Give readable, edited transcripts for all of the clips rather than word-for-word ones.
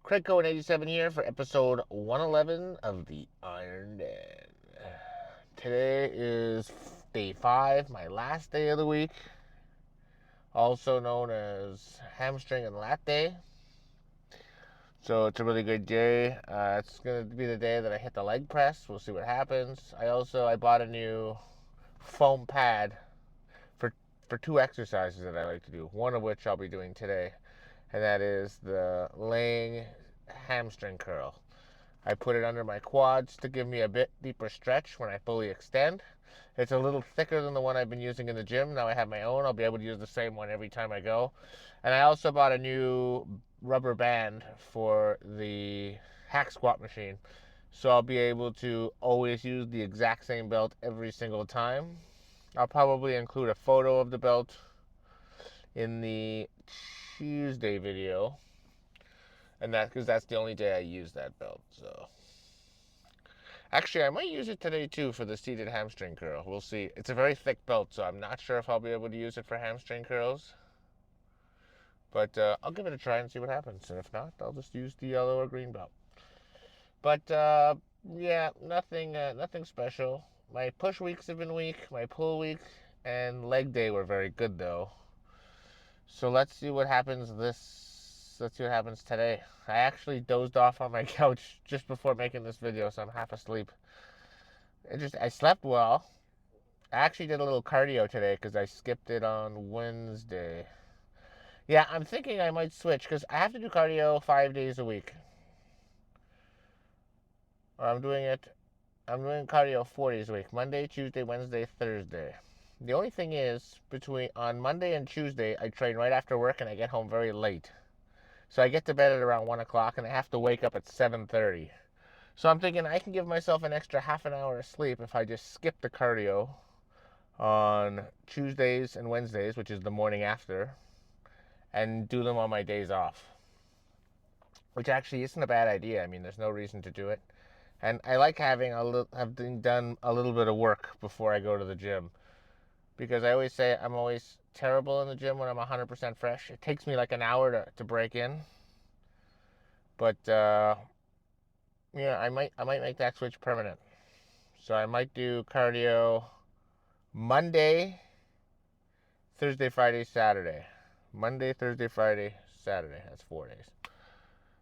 Craigco and 87 here for episode 111 of the Iron Den. Today is day 5, my last day of the week, also known as hamstring and lat day. So it's a really good day. It's going to be the day that I hit the leg press. We'll see what happens. I bought a new foam pad for for two exercises that I like to do. One of which I'll be doing today, and that is the laying hamstring curl. I put it under my quads to give me a bit deeper stretch when I fully extend. It's a little thicker than the one I've been using in the gym. Now I have my own. I'll be able to use the same one every time I go. And I also bought a new rubber band for the hack squat machine. So I'll be able to always use the exact same belt every single time. I'll probably include a photo of the belt in the Tuesday video. And that's because that's the only day I use that belt. So actually, I might use it today too for the seated hamstring curl. We'll see. It's a very thick belt, so I'm not sure if I'll be able to use it for hamstring curls. But I'll give it a try and see what happens. And if not, I'll just use the yellow or green belt. But yeah, nothing special. My push weeks have been weak. My pull week and leg day were very good though. So let's see what happens Let's see what happens today. I actually dozed off on my couch just before making this video, so I'm half asleep. I slept well. I actually did a little cardio today because I skipped it on Wednesday. Yeah, I'm thinking I might switch because I have to do cardio 5 days a week. Or I'm doing cardio 4 days a week: Monday, Tuesday, Wednesday, Thursday. The only thing is, between on Monday and Tuesday, I train right after work and I get home very late. So I get to bed at around 1 o'clock and I have to wake up at 7:30. So I'm thinking I can give myself an extra half an hour of sleep if I just skip the cardio on Tuesdays and Wednesdays, which is the morning after, and do them on my days off. Which actually isn't a bad idea. I mean, there's no reason to do it. And I like having done a little bit of work before I go to the gym, because I always say I'm always terrible in the gym when I'm 100% fresh. It takes me like an hour to break in. But yeah, I might make that switch permanent. So I might do cardio Monday, Thursday, Friday, Saturday. Monday, Thursday, Friday, Saturday. That's 4 days.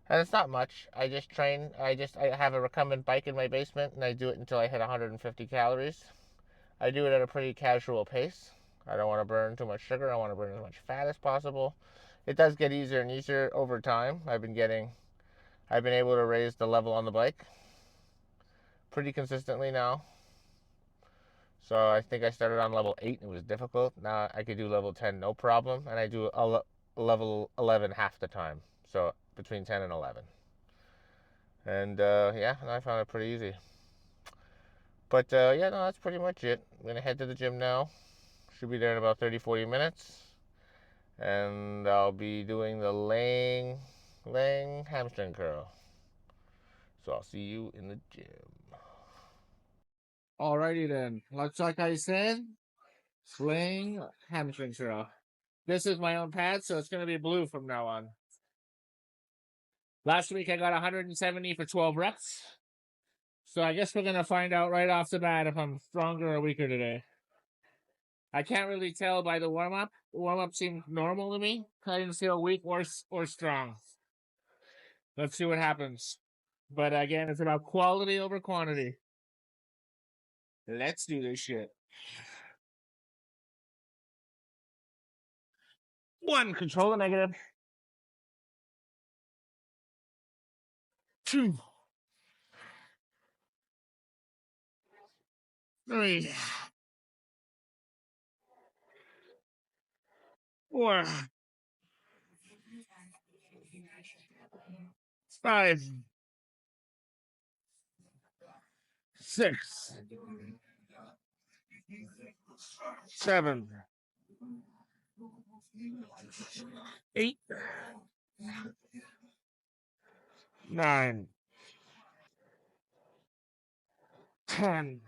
And it's not much. I just train. I have a recumbent bike in my basement, and I do it until I hit 150 calories. I do it at a pretty casual pace. I don't want to burn too much sugar. I want to burn as much fat as possible. It does get easier and easier over time. I've been able to raise the level on the bike pretty consistently now. So I think I started on level 8 and it was difficult. Now I could do level 10 no problem, and I do level 11 half the time. So between 10 and 11. And yeah, I found it pretty easy. But yeah, no, that's pretty much it. I'm going to head to the gym now. Should be there in about 30-40 minutes. And I'll be doing the laying hamstring curl. So I'll see you in the gym. Alrighty then. Looks like I said, sling hamstring curl. This is my own pad, so it's going to be blue from now on. Last week I got 170 for 12 reps. So I guess we're going to find out right off the bat if I'm stronger or weaker today. I can't really tell by the warm-up. Warm-up seemed normal to me. I didn't feel weak or strong. Let's see what happens. But again, it's about quality over quantity. Let's do this shit. 1, control the negative. 2, 3, 4, 5, 6, 7, 8, 9, 10,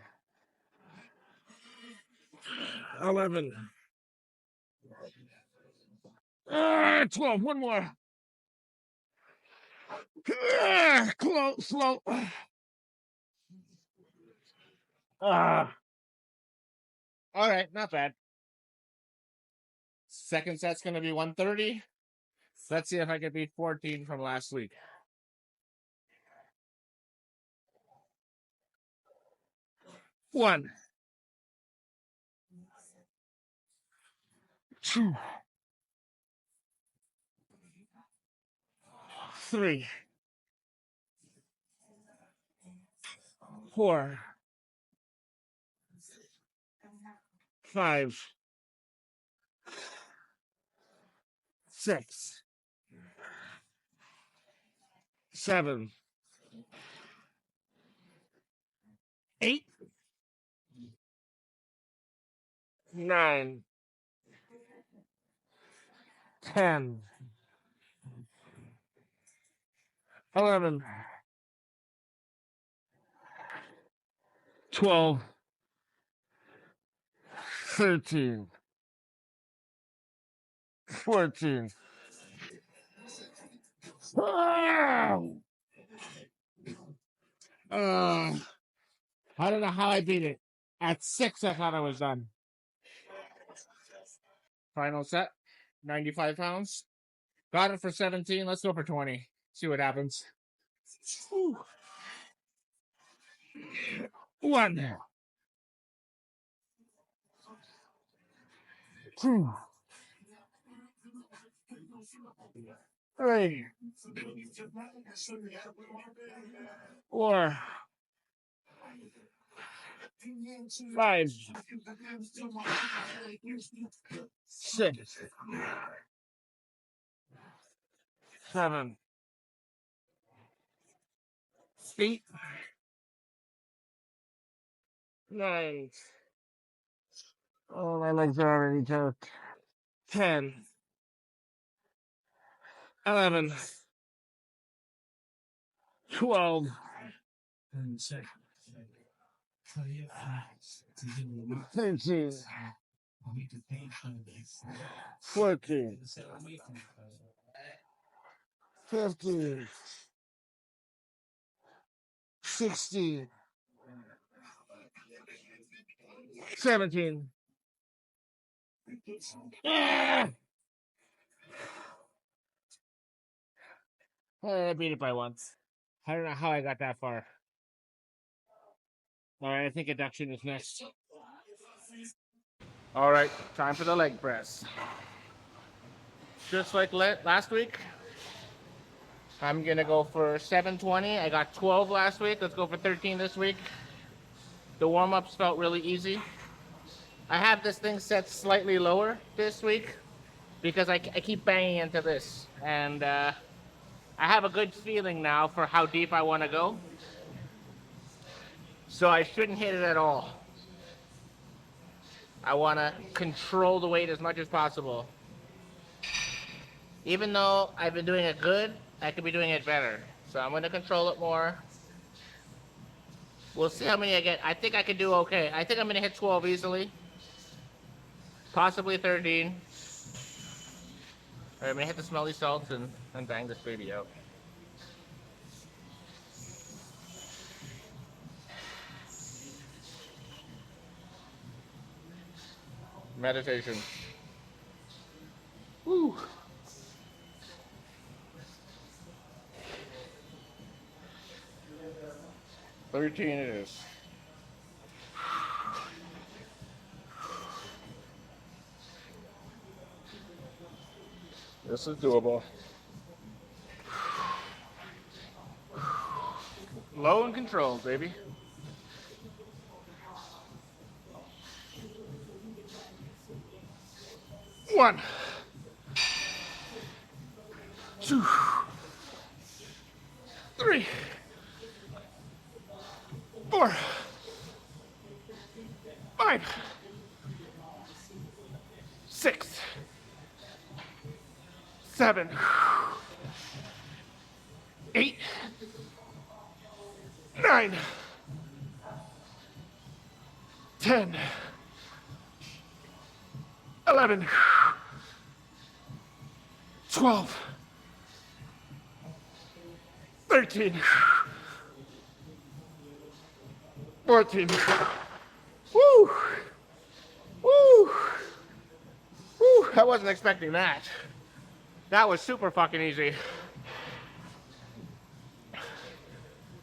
11, 12. One more. Close, slow. All right, not bad. Second set's going to be 130. Let's see if I can beat 14 from last week. One, two, three, four, five, six, seven, 8, 9, 10, 11, 12, 13, 14. I don't know how I beat it. At 6, I thought I was done. Final set, 95 pounds. Got it for 17. Let's go for 20. See what happens. Whew. 1, 2, 3, 4, 5, 6, 7, 8, 9. Oh, my legs are already choked. 10, 11, 12, 13, 14, 15, 16, 17. Ah! I beat it by once. I don't know how I got that far. All right, I think adduction is next. All right, time for the leg press. Just like last week, I'm gonna go for 720. I got 12 last week. Let's go for 13 this week. The warm-ups felt really easy. I have this thing set slightly lower this week because I keep banging into this, and I have a good feeling now for how deep I want to go. So I shouldn't hit it at all. I want to control the weight as much as possible. Even though I've been doing it good, I could be doing it better. So I'm going to control it more. We'll see how many I get. I think I could do okay. I think I'm going to hit 12 easily. Possibly 13. All right, I'm going to hit the smelly salts and bang this baby out. Meditation. Woo. $13 it is. This is doable. Low and controlled, baby. One, 2, 3, 4, 5, 6, 7, 8, 9, 10, 11, 12, 13, 14. Woo! Woo! Woo! I wasn't expecting that. That was super fucking easy.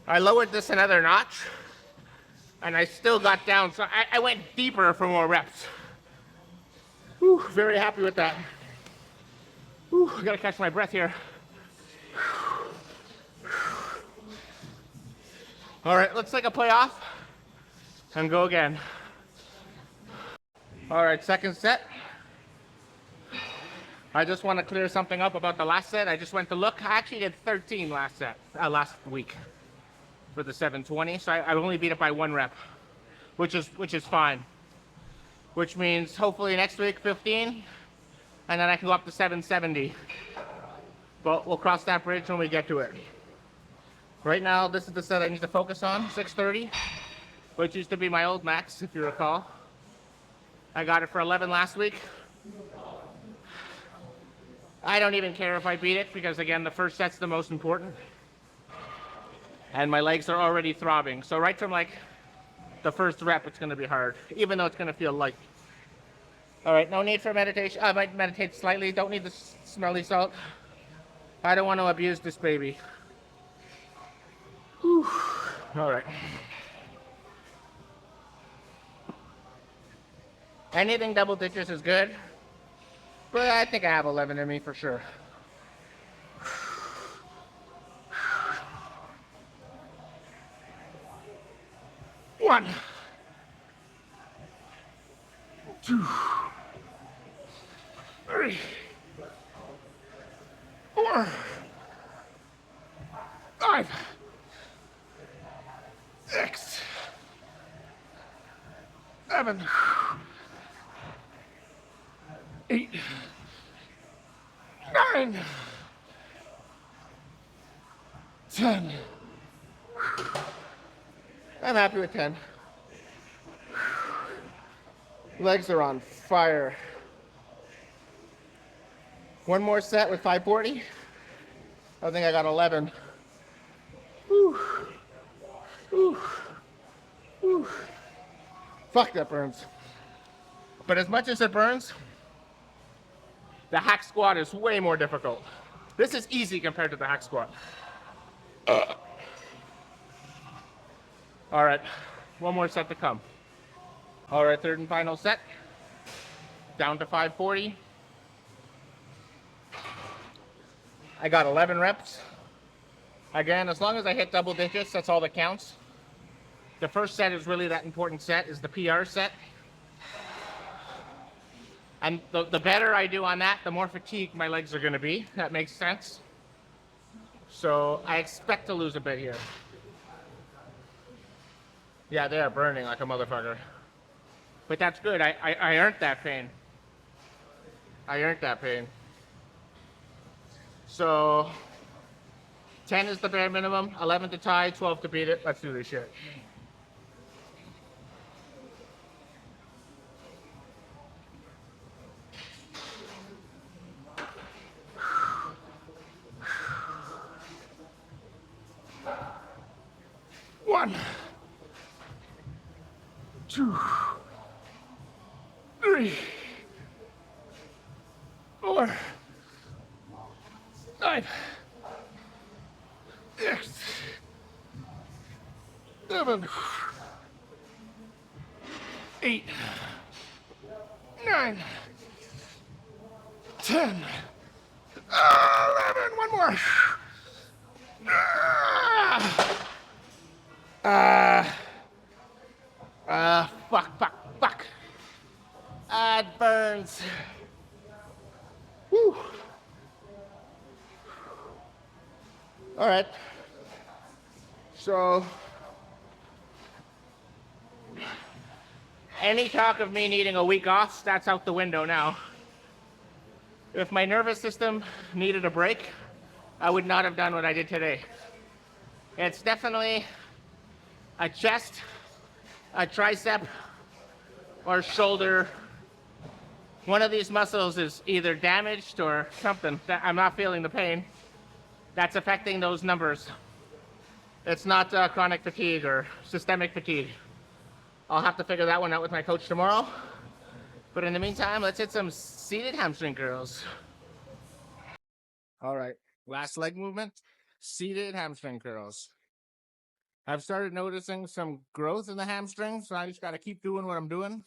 I lowered this another notch, and I still got down, so I went deeper for more reps. Whew, very happy with that. Whew, I gotta catch my breath here. All right, let's take a play off and go again. All right, second set. I just want to clear something up about the last set. I just went to look. I actually did 13 last week for the 720. So I only beat it by 1 rep, which is fine. Which means hopefully next week 15, and then I can go up to 770. But we'll cross that bridge when we get to it. Right now, this is the set I need to focus on, 630, which used to be my old max, if you recall. I got it for 11 last week. I don't even care if I beat it because, again, the first set's the most important. And my legs are already throbbing. So right from like the first rep, it's going to be hard, even though it's going to feel light. All right, no need for meditation. I might meditate slightly. Don't need the smelly salt. I don't want to abuse this baby. Whew. All right. Anything double digits is good, but I think I have 11 in me for sure. One, 2, 3, 4, 5, 6, 7, 8, 9, 10. I'm happy with 10. Legs are on fire. One more set with 540. I think I got 11. Whew. Whew. Whew. Fuck, that burns. But as much as it burns, the hack squat is way more difficult. This is easy compared to the hack squat. All right, one more set to come. All right, third and final set. Down to 540. I got 11 reps. Again, as long as I hit double digits, that's all that counts. The first set is really that important set, is the PR set. And the better I do on that, the more fatigued my legs are gonna be. That makes sense. So I expect to lose a bit here. Yeah, they are burning like a motherfucker. But that's good, I earned that pain. I earned that pain. So 10 is the bare minimum, 11 to tie, 12 to beat it. Let's do this shit. One, 2, 3, 4, 5, 6, 7, 8, 9, 10, 11. One more. Fuck. It burns. Whew. All right. So, any talk of me needing a week off, that's out the window now. If my nervous system needed a break, I would not have done what I did today. It's definitely a chest, a tricep, or shoulder. One of these muscles is either damaged or something. I'm not feeling the pain. That's affecting those numbers. It's not chronic fatigue or systemic fatigue. I'll have to figure that one out with my coach tomorrow. But in the meantime, let's hit some seated hamstring curls. All right, last leg movement, seated hamstring curls. I've started noticing some growth in the hamstring, so I just got to keep doing what I'm doing.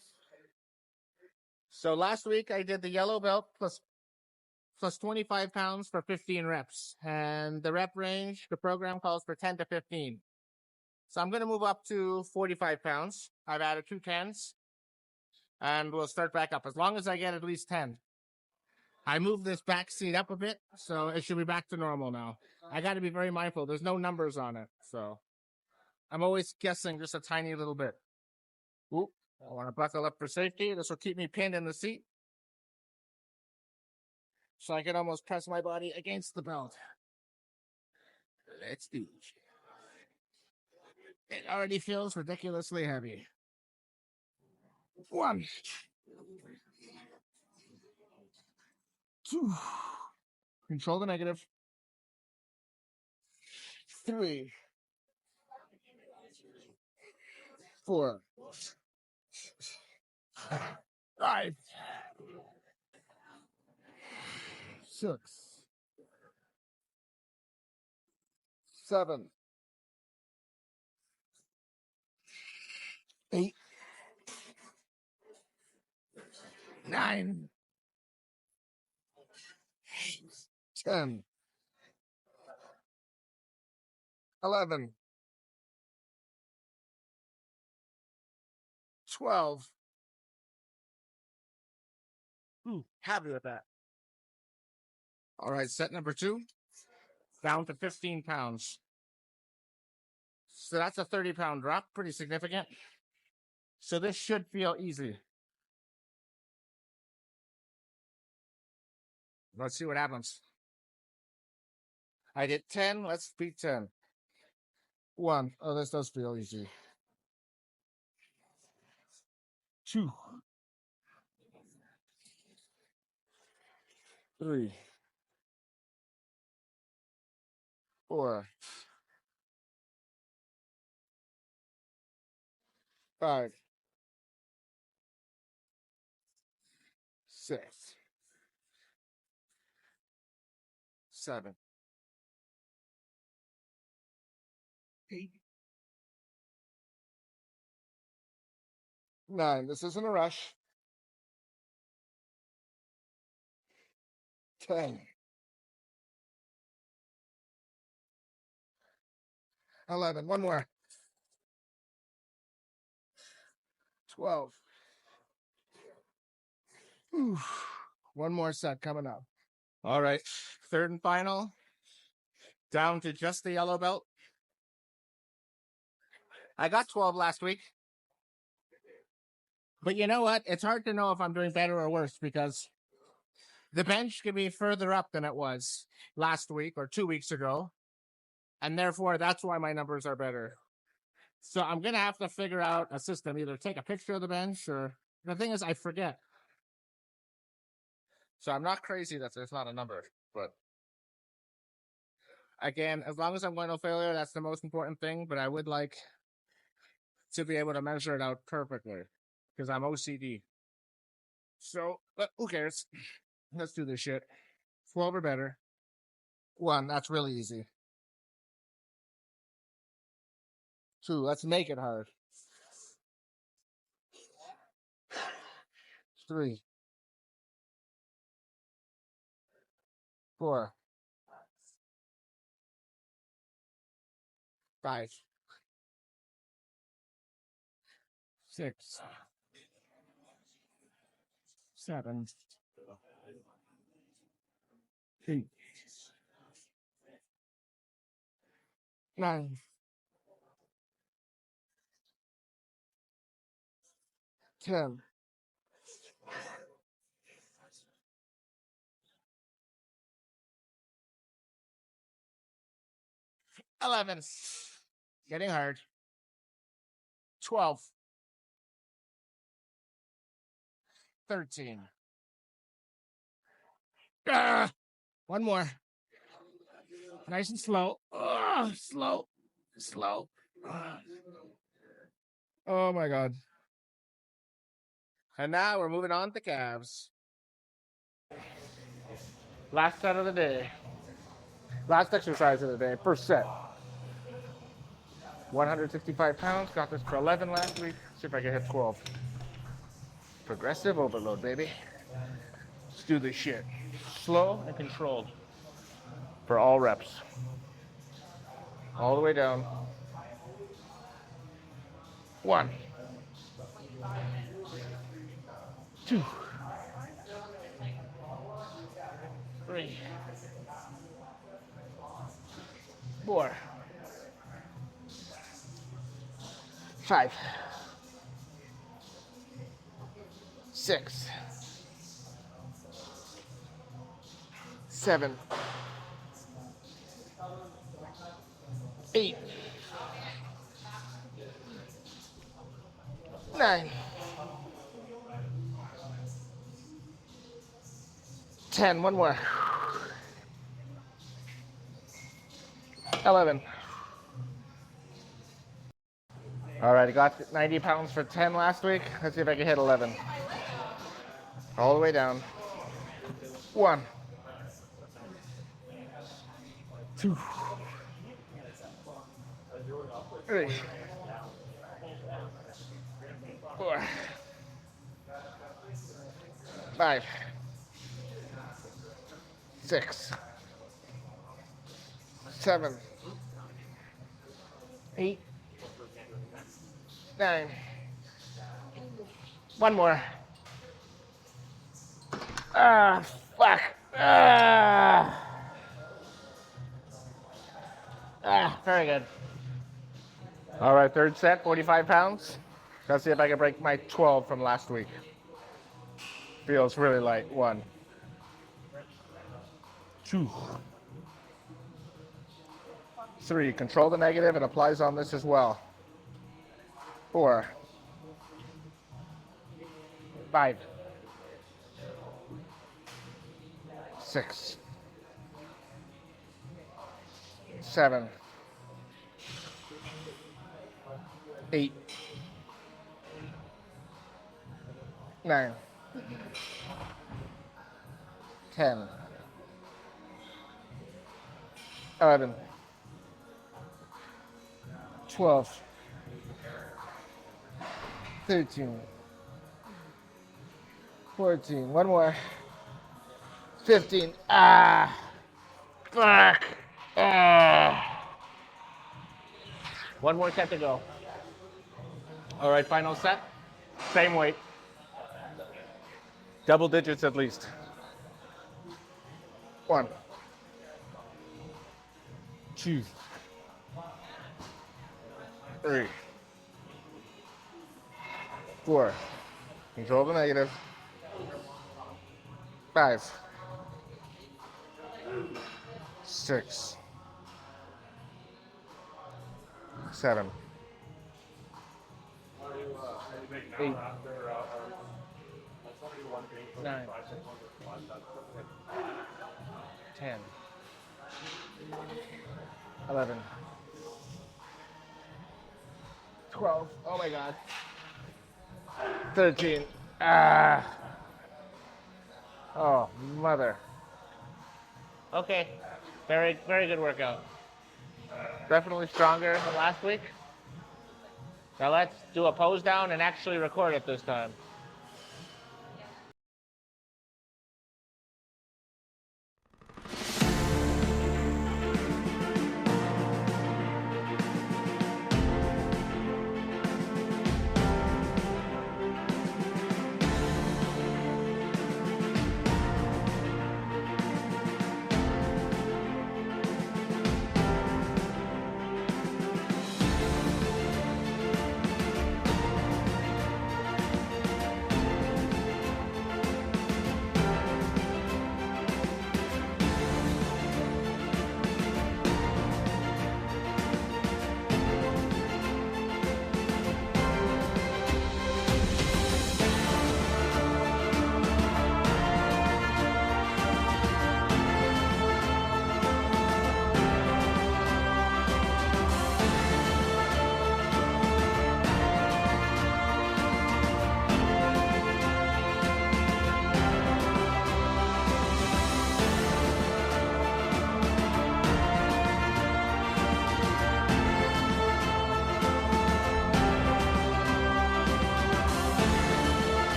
So last week I did the yellow belt plus 25 pounds for 15 reps. And the rep range, the program calls for 10 to 15. So I'm going to move up to 45 pounds. I've added 2 10s and we'll start back up as long as I get at least 10. I moved this back seat up a bit, so it should be back to normal now. I got to be very mindful. There's no numbers on it, so I'm always guessing just a tiny little bit. Oop, I want to buckle up for safety. This will keep me pinned in the seat, so I can almost press my body against the belt. Let's do it. It already feels ridiculously heavy. 1, 2. Control the negative. 3, 4, 5, 6, 7, 8, 9, 10, 11, 12. Happy with that. All right, set number 2, down to 15 pounds. So that's a 30-pound drop, pretty significant. So this should feel easy. Let's see what happens. I did 10, let's beat 10. 1, oh, this does feel easy. 2, 3, 4, 5, 6, 7, 8, 9. This isn't a rush. 10, 11. One more. 12. Oof. One more set coming up. All right, third and final. Down to just the yellow belt. I got 12 last week. But you know what? It's hard to know if I'm doing better or worse because the bench can be further up than it was last week or 2 weeks ago. And therefore, that's why my numbers are better. So I'm going to have to figure out a system, either take a picture of the bench or the thing is I forget. So I'm not crazy that there's not a number, but again, as long as I'm going to failure, that's the most important thing. But I would like to be able to measure it out perfectly because I'm OCD. So, but who cares? Let's do this shit. 12 or better. 1, that's really easy. 2, let's make it hard. 3, 4, 5, 6, 7, 8, 9, 10, 11. Getting hard. 12, 13. One more. Nice and slow. Slow. Slow. Oh my god. And now we're moving on to calves. Last set of the day. Last exercise of the day. First set. 165 pounds. Got this for 11 last week. See if I can hit 12. Progressive overload, baby. Let's do this shit. Slow and controlled. For all reps. All the way down. 1, 2, 3, 4, 5, 6, 7, 8, 9, 10. One more. 11. All right, I got 90 pounds for 10 last week. Let's see if I can hit 11. All the way down. 1, 2, 3, 4, 5, 6, 7, 8, 9. One more. Ah, fuck. Very good. All right, third set, 45 pounds. Let's see if I can break my 12 from last week. Feels really light. 1, 2, 3. Control the negative. It applies on this as well. 4, 5, 6, 7, 8, 9, 10, 11, 12, 13, 14. One more. 15. Fuck. One more set to go. All right, final set. Same weight. Double digits at least. 1, 2, 3, 4. Control the negative. 5, 6, 7, 8, 9, 10, 11, 12. Oh my God. 13. Oh, mother. Okay. Very, very good workout. Definitely stronger than last week. Now let's do a pose down and actually record it this time.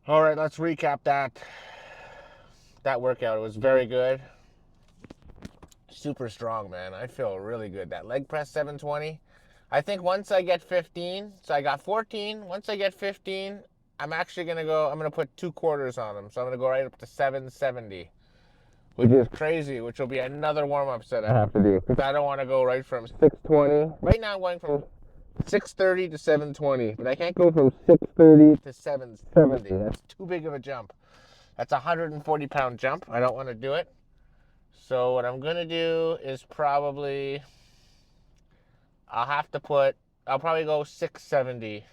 All right, let's recap that workout. It was very good. Super strong, man. I feel really good. That leg press 720. I think once I get 15, so I got 14. Once I get 15, I'm actually going to go, I'm going to put 2/4 on them. So I'm going to go right up to 770, which is crazy, which will be another warm-up set I have to do. Because I don't want to go right from 620. Right now I'm going from 630 to 720, but I can't go from 630 to 770. That's too big of a jump. That's a 140-pound jump. I don't want to do it. So what I'm going to do is probably, I'll have to put, I'll probably go 670,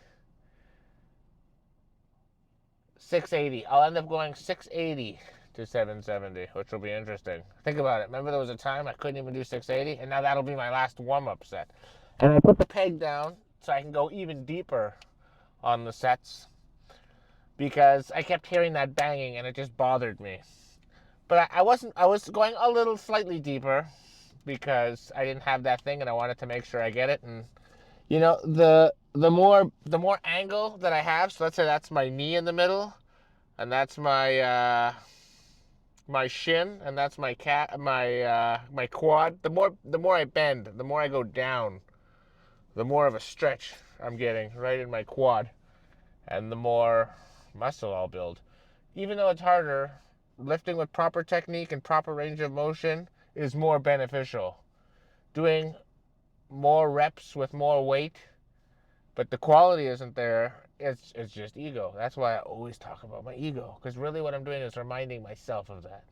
680. I'll end up going 680 to 770, which will be interesting. Think about it. Remember there was a time I couldn't even do 680, and now that'll be my last warm-up set. And I put the peg down so I can go even deeper on the sets because I kept hearing that banging and it just bothered me. But I wasn't, I was going a little slightly deeper because I didn't have that thing and I wanted to make sure I get it. And you know, the more angle that I have, so let's say that's my knee in the middle, and that's my shin, and that's my quad. The more I bend, the more I go down, the more of a stretch I'm getting right in my quad, and the more muscle I'll build. Even though it's harder, lifting with proper technique and proper range of motion is more beneficial. Doing more reps with more weight, but the quality isn't there. It's just ego. That's why I always talk about my ego, because really what I'm doing is reminding myself of that.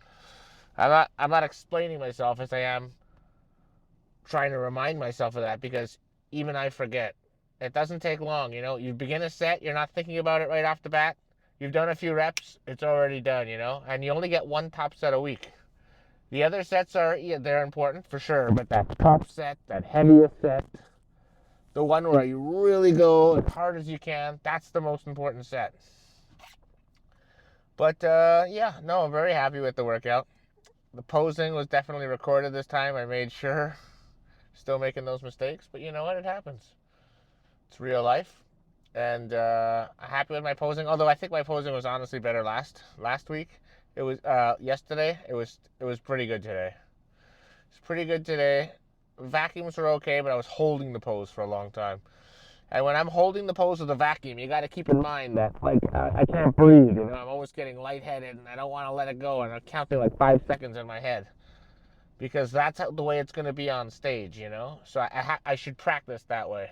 I'm not explaining myself as I am trying to remind myself of that, because even I forget. It doesn't take long, you know. You begin a set, you're not thinking about it right off the bat. You've done a few reps, it's already done, you know. And you only get one top set a week. The other sets are, yeah, they're important for sure, but that top set, that heaviest set, the one where you really go as hard as you can, that's the most important set. But yeah, no, I'm very happy with the workout. The posing was definitely recorded this time. I made sure. Still making those mistakes, but you know what? It happens. It's real life. And I'm happy with my posing. Although I think my posing was honestly better last week. It was yesterday. It was pretty good today. It's pretty good today. Vacuums were okay, but I was holding the pose for a long time. And when I'm holding the pose with a vacuum, you got to keep in mind that like I can't breathe. You know, I'm always getting lightheaded, and I don't want to let it go. And I'm counting like 5 seconds in my head because that's the way it's going to be on stage. You know, so I should practice that way.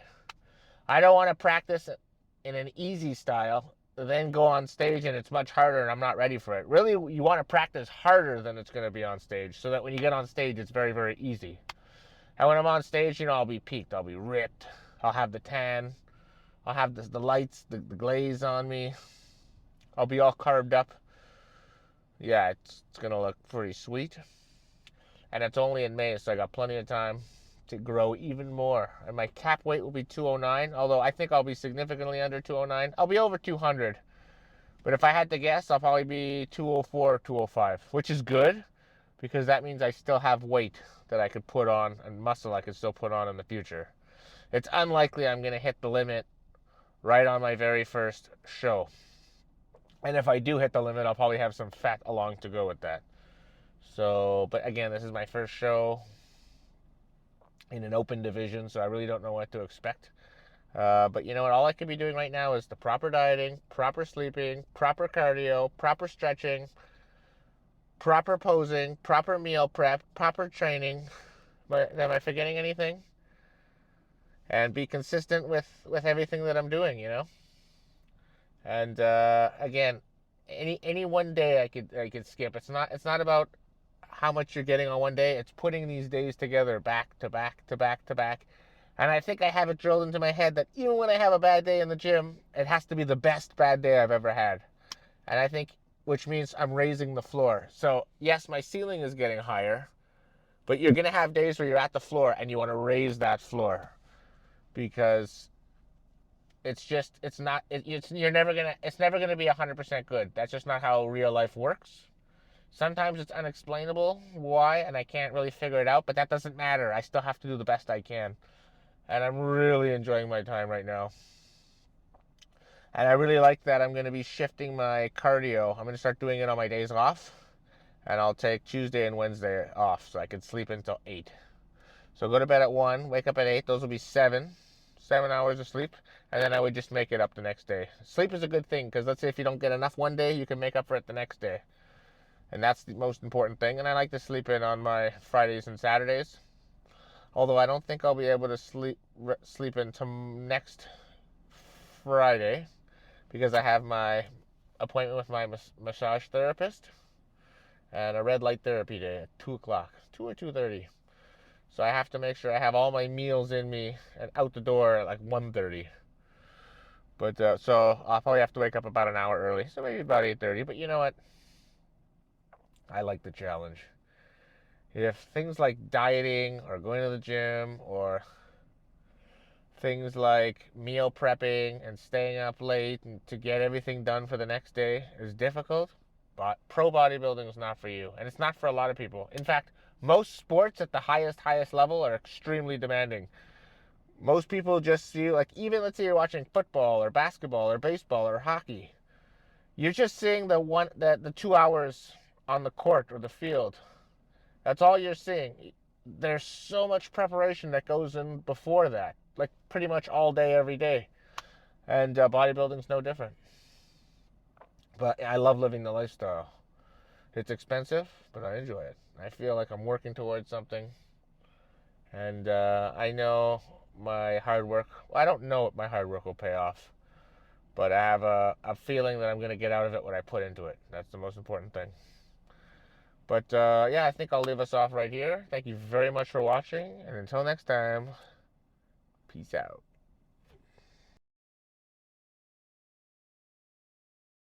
I don't want to practice in an easy style, then go on stage and it's much harder and I'm not ready for it. Really, you want to practice harder than it's going to be on stage, so that when you get on stage, it's very, very easy. And when I'm on stage, you know, I'll be peaked. I'll be ripped. I'll have the tan. I'll have the lights, the glaze on me. I'll be all carved up. Yeah, it's going to look pretty sweet. And it's only in May, so I got plenty of time to grow even more. And my cap weight will be 209, although I think I'll be significantly under 209. I'll be over 200. But if I had to guess, I'll probably be 204 or 205, which is good because that means I still have weight that I could put on and muscle I could still put on in the future. It's unlikely I'm going to hit the limit right on my very first show. And if I do hit the limit, I'll probably have some fat along to go with that. So, but again, this is my first show in an open division, so I really don't know what to expect. But you know what? All I could be doing right now is the proper dieting, proper sleeping, proper cardio, proper stretching, proper posing, proper meal prep, proper training. But am I forgetting anything? And be consistent with everything that I'm doing, you know. And again, any one day I could skip. It's not about how much you're getting on one day. It's putting these days together back to back to back to back. And I think I have it drilled into my head that even when I have a bad day in the gym, it has to be the best bad day I've ever had. And I think, which means I'm raising the floor. So yes, my ceiling is getting higher, but you're going to have days where you're at the floor and you want to raise that floor, because it's never going to be 100% good. That's just not how real life works. Sometimes it's unexplainable why, and I can't really figure it out, but that doesn't matter. I still have to do the best I can. And I'm really enjoying my time right now. And I really like that I'm going to be shifting my cardio. I'm going to start doing it on my days off. And I'll take Tuesday and Wednesday off so I can sleep until 8. So go to bed at 1, wake up at 8. Those will be 7 hours of sleep. And then I would just make it up the next day. Sleep is a good thing because let's say if you don't get enough one day, you can make up for it the next day. And that's the most important thing. And I like to sleep in on my Fridays and Saturdays. Although I don't think I'll be able to sleep until next Friday because I have my appointment with my massage therapist and a red light therapy day at 2 o'clock, 2 or 2:30. So I have to make sure I have all my meals in me and out the door at like 1:30. But so I'll probably have to wake up about an hour early, so maybe about 8:30. But you know what? I like the challenge. If things like dieting or going to the gym or things like meal prepping and staying up late and to get everything done for the next day is difficult, but pro bodybuilding is not for you, and it's not for a lot of people. In fact, most sports at the highest level are extremely demanding. Most people just see, like, even let's say you're watching football or basketball or baseball or hockey, you're just seeing the 2 hours on the court or the field. That's all you're seeing. There's so much preparation that goes in before that, like pretty much all day, every day. And bodybuilding's no different. But I love living the lifestyle. It's expensive, but I enjoy it. I feel like I'm working towards something. And I know my hard work, well, I don't know what my hard work will pay off, but I have a feeling that I'm going to get out of it what I put into it. That's the most important thing. But yeah, I think I'll leave us off right here. Thank you very much for watching. And until next time, peace out.